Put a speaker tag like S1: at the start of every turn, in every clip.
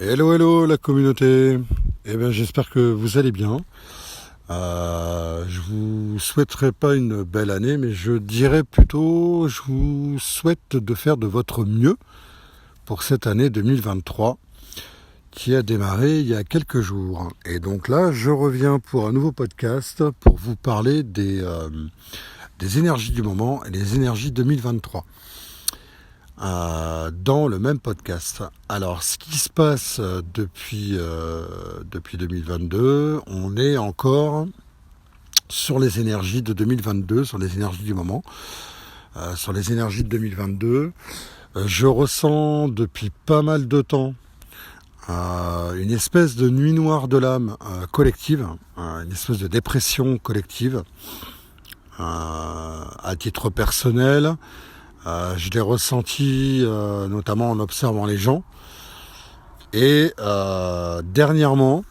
S1: Hello, hello la communauté. Eh bien, j'espère que vous allez bien. Je vous souhaiterais pas une belle année, mais je dirais plutôt, je vous souhaite de faire de votre mieux pour cette année 2023 qui a démarré il y a quelques jours. Et donc là, je reviens pour un nouveau podcast pour vous parler des énergies du moment et des énergies 2023. Dans le même podcast. Alors, ce qui se passe depuis 2022, on est encore sur les énergies de 2022, sur les énergies du moment, sur les énergies de 2022. Je ressens depuis pas mal de temps une espèce de nuit noire de l'âme collective, une espèce de dépression collective à titre personnel. Je l'ai ressenti notamment en observant les gens. Et dernièrement,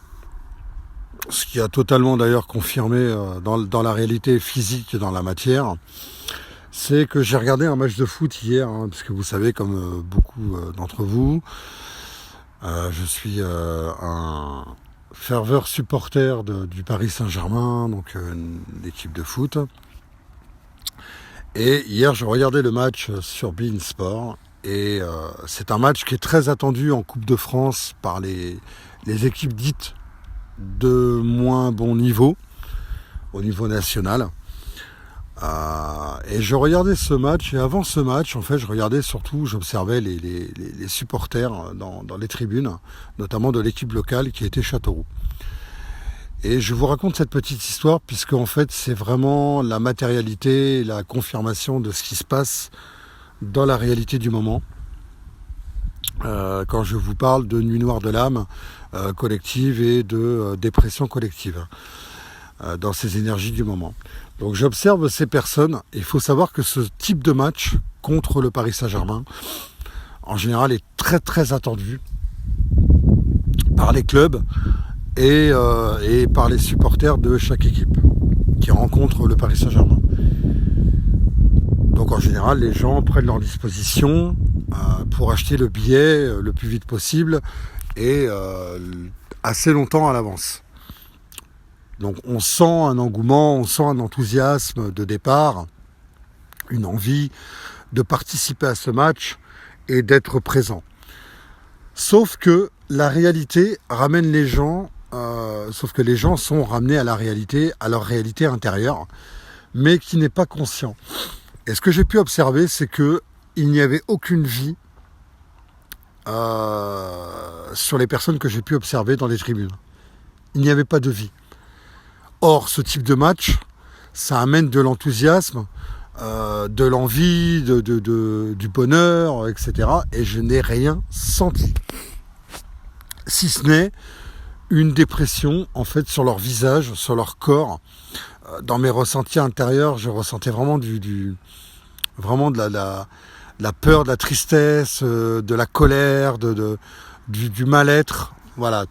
S1: ce qui a totalement d'ailleurs confirmé dans la réalité physique, dans la matière, c'est que j'ai regardé un match de foot hier, parce que vous savez, comme beaucoup d'entre vous, je suis un ferveur supporter du Paris Saint-Germain, donc une équipe de foot. Et hier, je regardais le match sur beIN Sport. Et c'est un match qui est très attendu en Coupe de France par les équipes dites de moins bon niveau, au niveau national. Et je regardais ce match, et avant ce match, en fait, j'observais les supporters dans les tribunes, notamment de l'équipe locale qui était Châteauroux. Et je vous raconte cette petite histoire puisque en fait c'est vraiment la matérialité, la confirmation de ce qui se passe dans la réalité du moment. Quand je vous parle de nuit noire de l'âme collective et de dépression collective dans ces énergies du moment. Donc j'observe ces personnes. Il faut savoir que ce type de match contre le Paris Saint-Germain, en général, est très très attendu par les clubs et par les supporters de chaque équipe qui rencontre le Paris Saint-Germain. Donc en général, les gens prennent leur disposition pour acheter le billet le plus vite possible et assez longtemps à l'avance. Donc on sent un engouement, on sent un enthousiasme de départ, une envie de participer à ce match et d'être présent. Sauf que la réalité ramène les gens, sauf que les gens sont ramenés à la réalité, à leur réalité intérieure, mais qui n'est pas conscient. Et ce que j'ai pu observer, c'est que il n'y avait aucune vie sur les personnes que j'ai pu observer dans les tribunes. Il n'y avait pas de vie. Or, ce type de match, ça amène de l'enthousiasme, de l'envie, du bonheur, etc. Et je n'ai rien senti. Si ce n'est une dépression, en fait, sur leur visage, sur leur corps. Dans mes ressentis intérieurs, je ressentais vraiment vraiment de la peur, de la tristesse, de la colère, du mal-être. Voilà.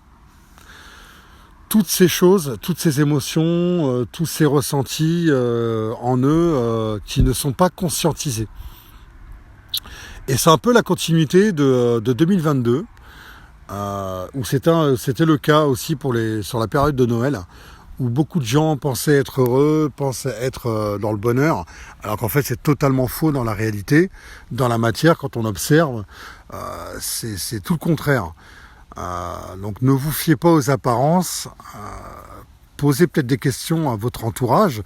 S1: Toutes ces choses, toutes ces émotions, tous ces ressentis en eux qui ne sont pas conscientisés. Et c'est un peu la continuité de 2022, où c'était le cas aussi sur la période de Noël, où beaucoup de gens pensaient être heureux, pensaient être dans le bonheur, alors qu'en fait c'est totalement faux dans la réalité, dans la matière, quand on observe, c'est tout le contraire. Donc ne vous fiez pas aux apparences, posez peut-être des questions à votre entourage,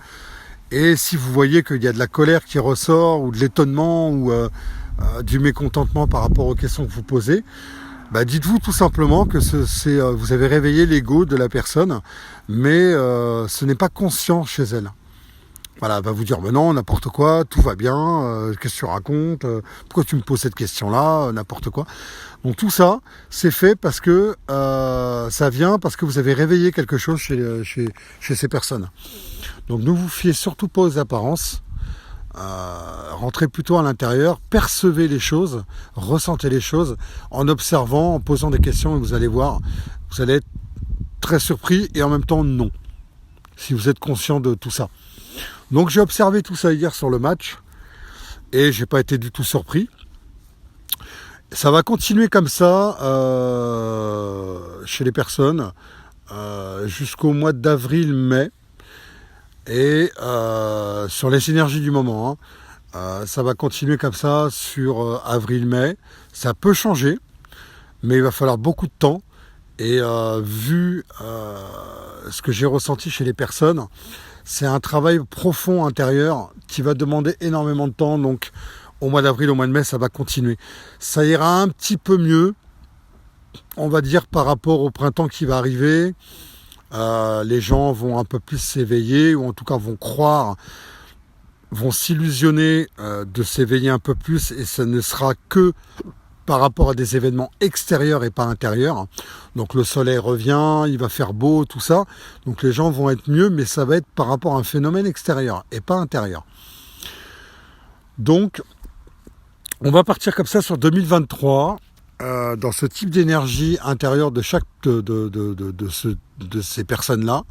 S1: et si vous voyez qu'il y a de la colère qui ressort, ou de l'étonnement, ou du mécontentement par rapport aux questions que vous posez, dites-vous tout simplement que vous avez réveillé l'ego de la personne, mais ce n'est pas conscient chez elle. Voilà, elle va vous dire, mais non, n'importe quoi, tout va bien, qu'est-ce que tu racontes, pourquoi tu me poses cette question-là, n'importe quoi. Donc tout ça, c'est fait parce que ça vient parce que vous avez réveillé quelque chose chez ces personnes. Donc ne vous fiez surtout pas aux apparences, rentrez plutôt à l'intérieur, percevez les choses, ressentez les choses, en observant, en posant des questions, et vous allez voir, vous allez être très surpris et en même temps non, si vous êtes conscient de tout ça. Donc j'ai observé tout ça hier sur le match et j'ai pas été du tout surpris. Ça va continuer comme ça chez les personnes jusqu'au mois d'avril-mai. Et sur les énergies du moment, ça va continuer comme ça sur avril-mai. Ça peut changer, mais il va falloir beaucoup de temps. Et vu ce que j'ai ressenti chez les personnes, c'est un travail profond intérieur qui va demander énormément de temps. Donc au mois d'avril, au mois de mai, ça va continuer. Ça ira un petit peu mieux, on va dire, par rapport au printemps qui va arriver. Les gens vont un peu plus s'éveiller, ou en tout cas vont croire, vont s'illusionner de s'éveiller un peu plus, et ce ne sera que par rapport à des événements extérieurs et pas intérieurs. Donc le soleil revient, il va faire beau, tout ça. Donc les gens vont être mieux, mais ça va être par rapport à un phénomène extérieur et pas intérieur. Donc on va partir comme ça sur 2023, dans ce type d'énergie intérieure de chaque de ces personnes-là,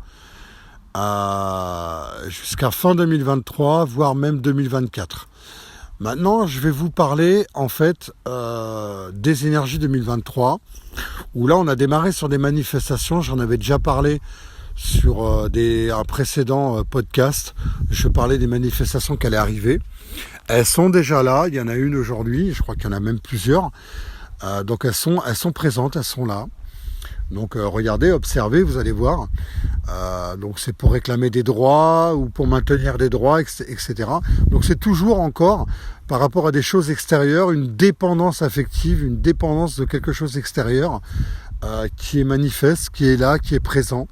S1: jusqu'à fin 2023, voire même 2024. Maintenant, je vais vous parler en fait des énergies 2023, où là on a démarré sur des manifestations. J'en avais déjà parlé sur un précédent podcast. Je parlais des manifestations qui allaient arriver. Elles sont déjà là, il y en a une aujourd'hui, je crois qu'il y en a même plusieurs. Donc elles sont présentes, elles sont là. Donc regardez, observez, vous allez voir. Donc c'est pour réclamer des droits ou pour maintenir des droits, etc. Donc c'est toujours encore par rapport à des choses extérieures, une dépendance affective, une dépendance de quelque chose d'extérieur qui est manifeste, qui est là, qui est présent.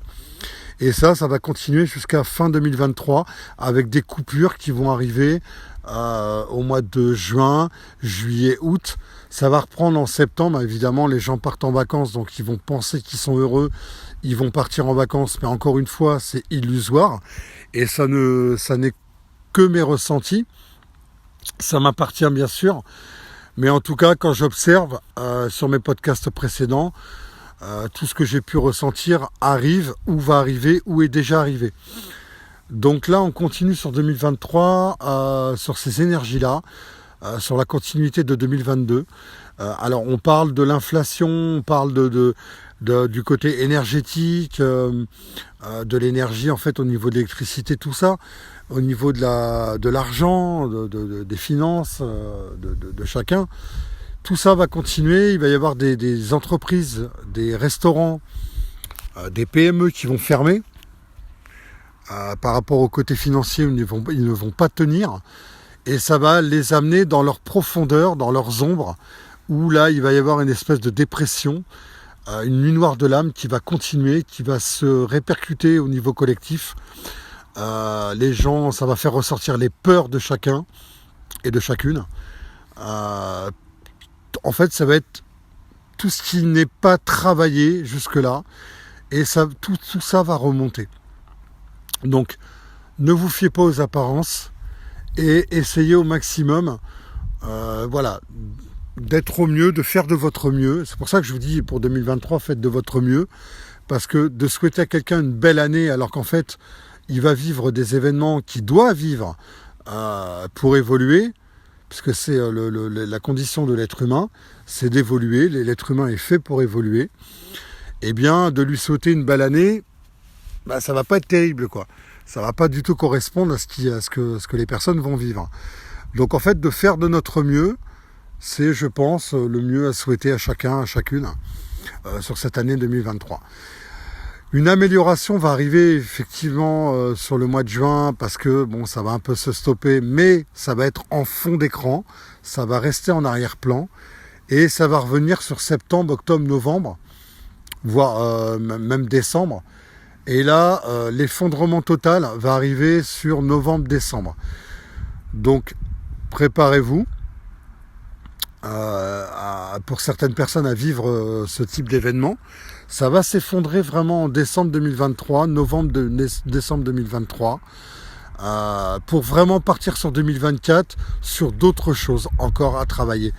S1: Et ça va continuer jusqu'à fin 2023 avec des coupures qui vont arriver au mois de juin, juillet, août. Ça va reprendre en septembre. Évidemment, les gens partent en vacances, donc ils vont penser qu'ils sont heureux. Ils vont partir en vacances, mais encore une fois, c'est illusoire. Et ça n'est que mes ressentis. Ça m'appartient bien sûr. Mais en tout cas, quand j'observe sur mes podcasts précédents, tout ce que j'ai pu ressentir arrive, ou va arriver, ou est déjà arrivé. Donc là, on continue sur 2023, sur ces énergies-là, sur la continuité de 2022. Alors, on parle de l'inflation, on parle du côté énergétique, de l'énergie en fait au niveau de l'électricité, tout ça, au niveau de l'argent, des finances, de chacun. Tout ça va continuer, il va y avoir des entreprises, des restaurants, des PME qui vont fermer. Par rapport au côté financier, ils ne vont pas tenir. Et ça va les amener dans leur profondeur, dans leurs ombres, où là, il va y avoir une espèce de dépression, une nuit noire de l'âme qui va continuer, qui va se répercuter au niveau collectif. Les gens, ça va faire ressortir les peurs de chacun et de chacune. En fait, ça va être tout ce qui n'est pas travaillé jusque-là, et tout ça va remonter. Donc, ne vous fiez pas aux apparences et essayez au maximum, d'être au mieux, de faire de votre mieux. C'est pour ça que je vous dis, pour 2023, faites de votre mieux, parce que de souhaiter à quelqu'un une belle année, alors qu'en fait, il va vivre des événements qu'il doit vivre pour évoluer, puisque c'est la condition de l'être humain, c'est d'évoluer. L'être humain est fait pour évoluer. Eh bien, de lui souhaiter une belle année, ça va pas être terrible, quoi. Ça va pas du tout correspondre à ce que les personnes vont vivre. Donc en fait, de faire de notre mieux, c'est, je pense, le mieux à souhaiter à chacun, à chacune, sur cette année 2023. Une amélioration va arriver effectivement sur le mois de juin, parce que ça va un peu se stopper, mais ça va être en fond d'écran, ça va rester en arrière-plan, et ça va revenir sur septembre, octobre, novembre, voire même décembre. Et là, l'effondrement total va arriver sur novembre-décembre. Donc, préparez-vous pour certaines personnes à vivre ce type d'événement. Ça va s'effondrer vraiment en décembre 2023, décembre 2023, pour vraiment partir sur 2024, sur d'autres choses encore à travailler.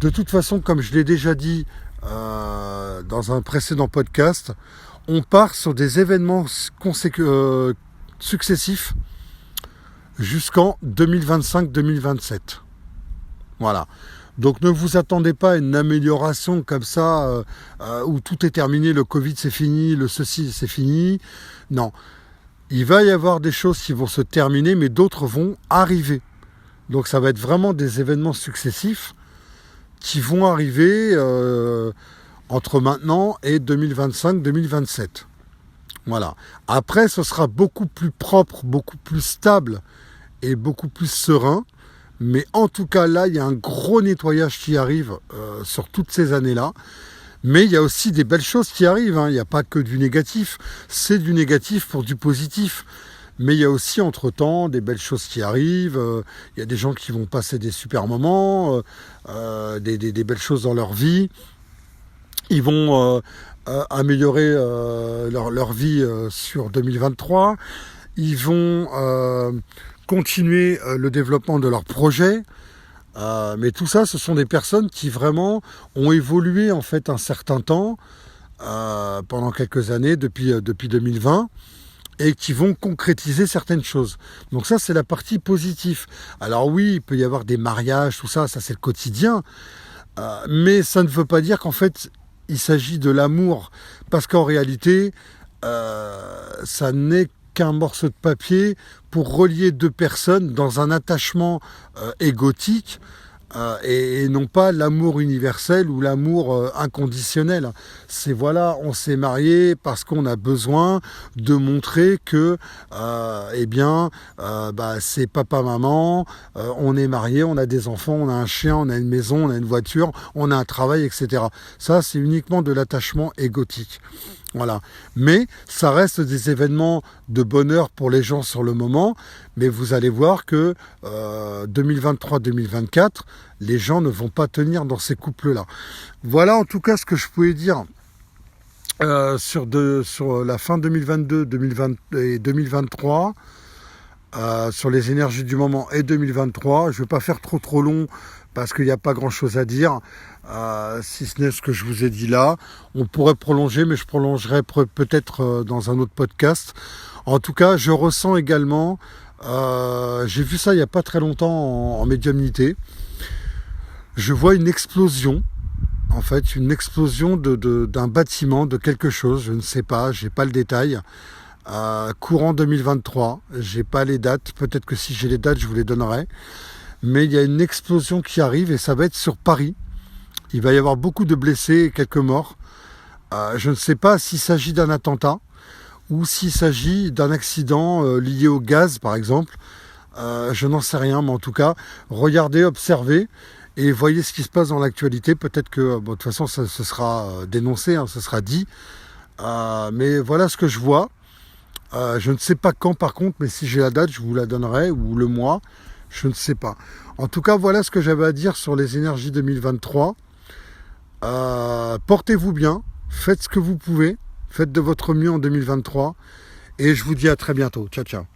S1: De toute façon, comme je l'ai déjà dit dans un précédent podcast, on part sur des événements successifs jusqu'en 2025-2027. Voilà. Donc ne vous attendez pas à une amélioration comme ça, où tout est terminé, le Covid c'est fini, le ceci c'est fini. Non, il va y avoir des choses qui vont se terminer, mais d'autres vont arriver. Donc ça va être vraiment des événements successifs qui vont arriver entre maintenant et 2025-2027. Voilà. Après, ce sera beaucoup plus propre, beaucoup plus stable et beaucoup plus serein. Mais en tout cas, là, il y a un gros nettoyage qui arrive sur toutes ces années-là. Mais il y a aussi des belles choses qui arrivent. Il n'y a pas que du négatif. C'est du négatif pour du positif. Mais il y a aussi, entre-temps, des belles choses qui arrivent. Il y a des gens qui vont passer des super moments, des belles choses dans leur vie. Ils vont améliorer leur vie sur 2023. Ils vont continuer le développement de leur projet. Mais tout ça, ce sont des personnes qui vraiment ont évolué en fait un certain temps, pendant quelques années, depuis 2020, et qui vont concrétiser certaines choses. Donc ça, c'est la partie positive. Alors oui, il peut y avoir des mariages, tout ça, ça c'est le quotidien, mais ça ne veut pas dire qu'en fait, il s'agit de l'amour, parce qu'en réalité, ça n'est qu'un morceau de papier pour relier deux personnes dans un attachement égotique, et non pas l'amour universel ou l'amour inconditionnel. C'est voilà, on s'est marié parce qu'on a besoin de montrer que c'est papa-maman, on est marié, on a des enfants, on a un chien, on a une maison, on a une voiture, on a un travail, etc. Ça, c'est uniquement de l'attachement égotique. Voilà. Mais ça reste des événements de bonheur pour les gens sur le moment, mais vous allez voir que 2023-2024, les gens ne vont pas tenir dans ces couples-là. Voilà en tout cas ce que je pouvais dire sur la fin 2022 et 2023, sur les énergies du moment et 2023. Je ne vais pas faire trop long parce qu'il n'y a pas grand-chose à dire, si ce n'est ce que je vous ai dit là. On pourrait prolonger, mais je prolongerai peut-être dans un autre podcast. En tout cas, je ressens également, j'ai vu ça il n'y a pas très longtemps en médiumnité, je vois une explosion, en fait, une explosion d'un bâtiment, de quelque chose, je ne sais pas, j'ai pas le détail, courant 2023, j'ai pas les dates, peut-être que si j'ai les dates, je vous les donnerai, mais il y a une explosion qui arrive et ça va être sur Paris. Il va y avoir beaucoup de blessés et quelques morts. Je ne sais pas s'il s'agit d'un attentat ou s'il s'agit d'un accident lié au gaz, par exemple. Je n'en sais rien, mais en tout cas, regardez, observez et voyez ce qui se passe dans l'actualité. Peut-être que, de toute façon, ce sera dénoncé, ce sera dit. Mais voilà ce que je vois. Je ne sais pas quand, par contre, mais si j'ai la date, je vous la donnerai, ou le mois, je ne sais pas. En tout cas, voilà ce que j'avais à dire sur les énergies 2023. Portez-vous bien, faites ce que vous pouvez, faites de votre mieux en 2023, et je vous dis à très bientôt. Ciao, ciao.